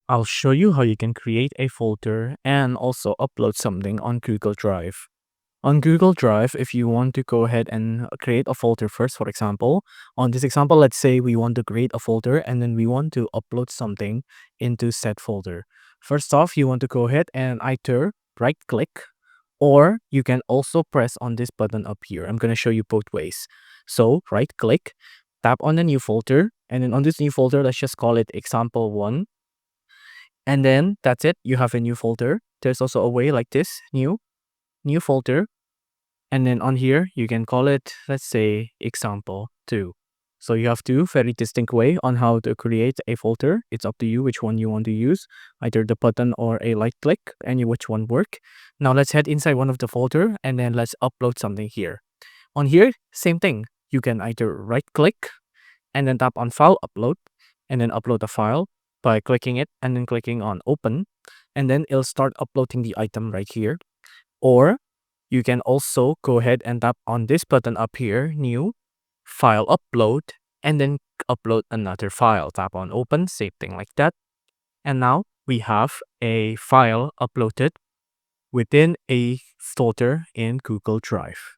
I'll show you how you can create a folder and also upload something on Google Drive. On Google Drive, if you want to go ahead and create a folder first, for example, on this example, let's say we want to create a folder and then we want to upload something into said folder. First off, you want to go ahead and either right click or you can also press on this button up here. I'm going to show you both ways. So right click, tap on the new folder, and then on this new folder, let's just call it example1. And then that's it. You have a new folder. There's also a way like this, new folder. And then on here, you can call it, let's say, example 2. So you have two very distinct way on how to create a folder. It's up to you which one you want to use, either the button or a right click, any which one work. Now let's head inside one of the folder and then let's upload something here. On here, same thing. You can either right click and then tap on file upload and then upload a file by clicking it and then clicking on open. And then it'll start uploading the item right here. Or you can also go ahead and tap on this button up here, new, file upload, and then upload another file. Tap on open, same thing like that. And now we have a file uploaded within a folder in Google Drive.